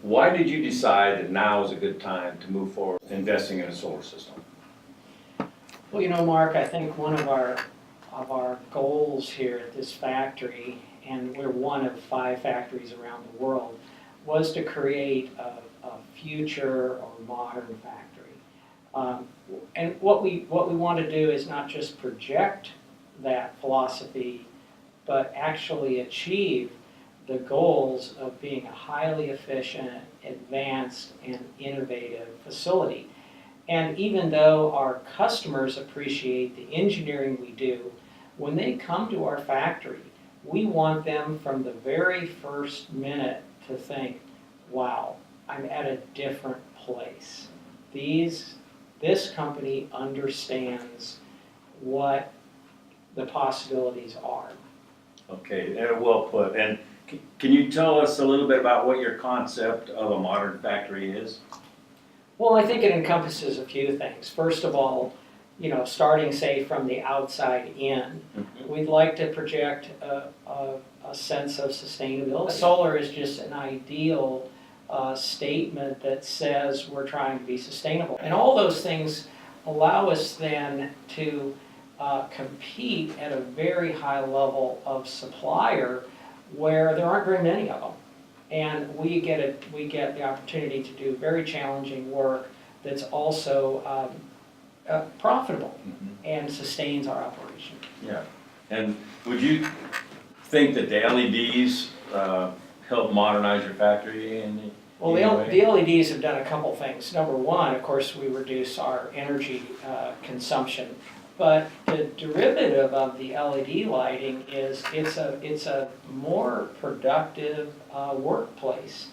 why did you decide that now is a good time to move forward investing in a solar system? Well, you know, Mark, I think one of our goals here at this factory, and we're one of 5 factories around the world, was to create a future or modern factory. And what we want to do is not just project that philosophy, but actually achieve the goals of being a highly efficient, advanced, and innovative facility. And even though our customers appreciate the engineering we do, when they come to our factory, we want them from the very first minute to think, wow, I'm at a different place. This company understands what the possibilities are. Okay, well put. And can you tell us a little bit about what your concept of a modern factory is? Well, I think it encompasses a few things. First of all, you know, starting, say, from the outside in, we'd like to project a sense of sustainability. Solar is just an ideal statement that says we're trying to be sustainable. And all those things allow us then to compete at a very high level of supplier where there aren't very many of them. And we get the opportunity to do very challenging work that's also profitable and sustains our operation. Yeah. And would you think that the LEDs help modernize your factory in any way? The LEDs have done a couple things. Number one, of course, we reduce our energy consumption. But the derivative of the LED lighting is it's a more productive workplace,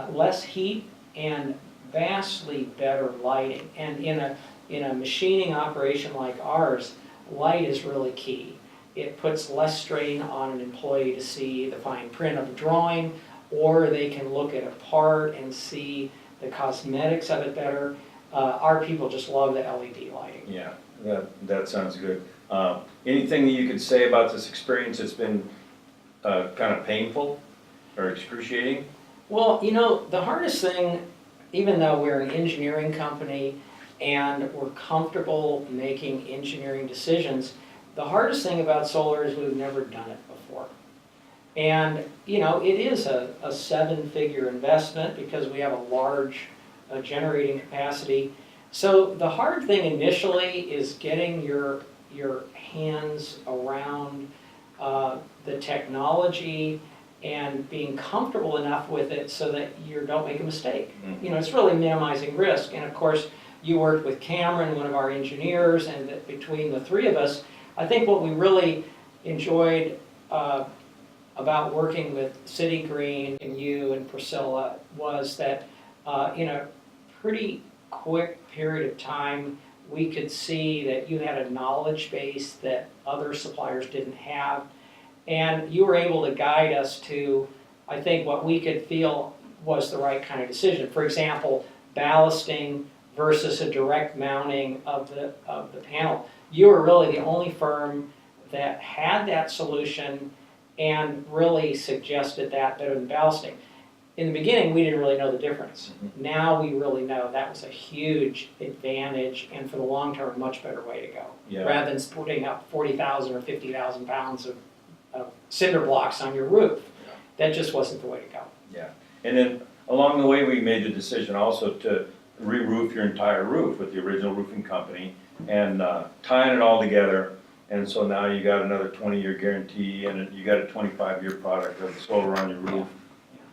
less heat and vastly better lighting. And in a machining operation like ours, light is really key. It puts less strain on an employee to see the fine print of the drawing, or they can look at a part and see the cosmetics of it better. Our people just love the LED lighting. Yeah. That sounds good. Anything that you could say about this experience that's been kind of painful or excruciating? Well, you know, the hardest thing, even though we're an engineering company and we're comfortable making engineering decisions, the hardest thing about solar is we've never done it before. And, you know, it is a 7-figure investment because we have a large generating capacity. So the hard thing initially is getting your hands around the technology and being comfortable enough with it so that you don't make a mistake. You know, it's really minimizing risk. And of course, you worked with Cameron, one of our engineers, and that between the 3 of us, I think what we really enjoyed about working with CitiGreen and you and Priscilla was that in a pretty quick period of time, we could see that you had a knowledge base that other suppliers didn't have, and you were able to guide us to, I think, what we could feel was the right kind of decision. For example, ballasting versus a direct mounting of the panel. You were really the only firm that had that solution and really suggested that better than ballasting. In the beginning, we didn't really know the difference. Now we really know that was a huge advantage, and for the long term, a much better way to go. Yeah. Rather than putting up 40,000 or 50,000 pounds of cinder blocks on your roof. Yeah. That just wasn't the way to go. Yeah. And then along the way, we made the decision also to re-roof your entire roof with the original roofing company and tying it all together. And so now you got another 20-year guarantee and you got a 25-year product of solar on your roof.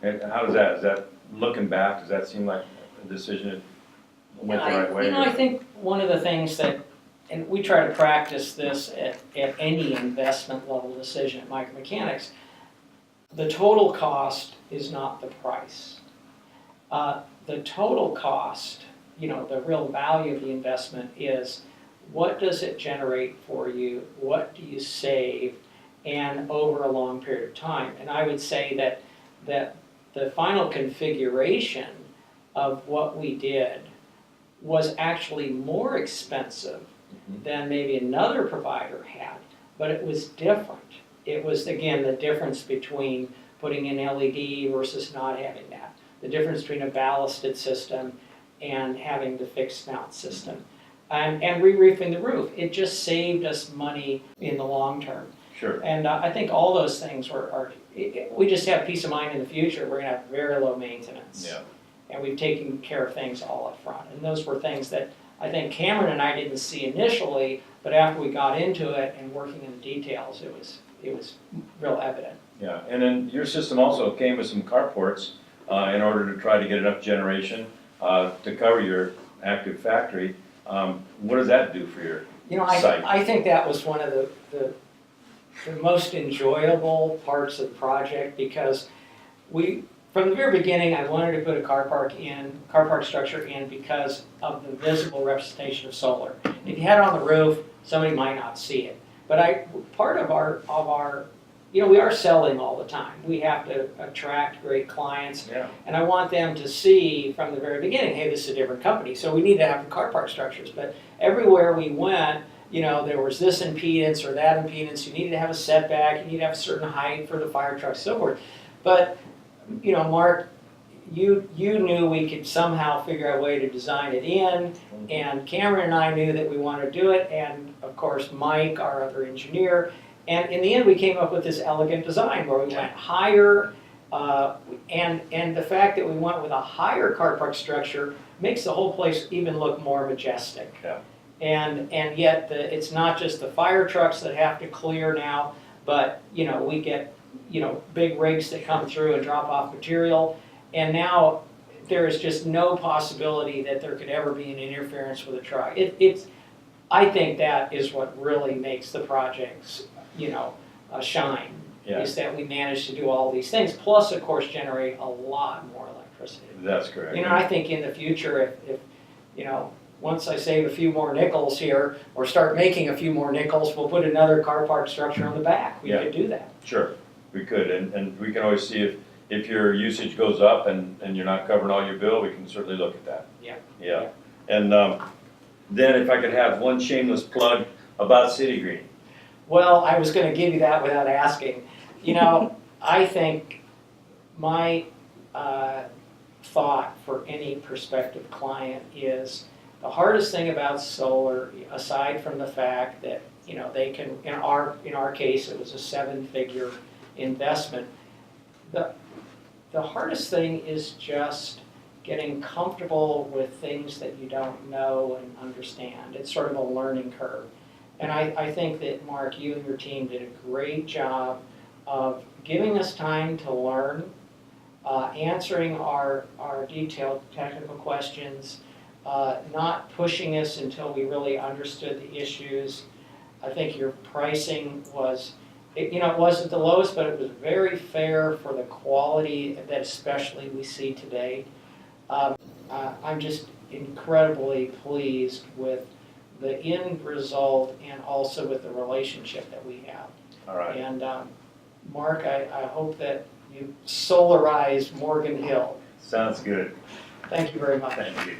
And how does that, looking back, does that seem like a decision that went the right way? You know, I think one of the things that, and we try to practice this at any investment level decision at Micromechanics, the total cost is not the price. The total cost, you know, the real value of the investment is what does it generate for you, what do you save, and over a long period of time. And I would say that the final configuration of what we did was actually more expensive than maybe another provider had, but it was different. It was, again, the difference between putting in LED versus not having that. the difference between a ballasted system and having the fixed mount system. And re-roofing the roof, it just saved us money in the long term. Sure. And I think all those things we just have peace of mind in the future, we're gonna have very low maintenance. Yeah. And we've taken care of things all up front. And those were things that I think Cameron and I didn't see initially, but after we got into it and working in the details, it was real evident. Yeah, and then your system also came with some carports in order to try to get enough generation to cover your active factory. What does that do for your site? I think that was one of the most enjoyable parts of the project because from the very beginning, I wanted to put a car park structure in because of the visible representation of solar. If you had it on the roof, somebody might not see it. But part of our we are selling all the time. We have to attract great clients. Yeah. And I want them to see from the very beginning, hey, this is a different company. So we need to have the car park structures. But everywhere we went, there was this impedance or that impedance. You needed to have a setback. You need to have a certain height for the fire truck, so forth. But, Mark, you knew we could somehow figure out a way to design it in. And Cameron and I knew that we wanted to do it. And, of course, Mike, our other engineer. And in the end, we came up with this elegant design where we went higher. And the fact that we went with a higher car park structure makes the whole place even look more majestic. Yeah. And yet it's not just the fire trucks that have to clear now, but we get big rigs that come through and drop off material. And now there is just no possibility that there could ever be an interference with a truck. I think that is what really makes the projects shine. Yeah. Is that we managed to do all these things, plus of course generate a lot more electricity. That's correct. I think in the future, if once I save a few more nickels here, or start making a few more nickels, we'll put another car park structure on the back. We could do that. Sure, we could, and we can always see if your usage goes up and you're not covering all your bill, we can certainly look at that. Yeah. Yeah, and then if I could have one shameless plug about CitiGreen. Well, I was going to give you that without asking. I think my thought for any prospective client is the hardest thing about solar, aside from the fact that they can, in our case, it was a 7-figure investment. The hardest thing is just getting comfortable with things that you don't know and understand. It's sort of a learning curve. And I think that, Mark, you and your team did a great job of giving us time to learn, answering our detailed technical questions, not pushing us until we really understood the issues. I think your pricing was, it wasn't the lowest, but it was very fair for the quality that especially we see today. I'm just incredibly pleased with the end result and also with the relationship that we have. All right. And Mark, I hope that you solarize Morgan Hill. Sounds good. Thank you very much. Thank you.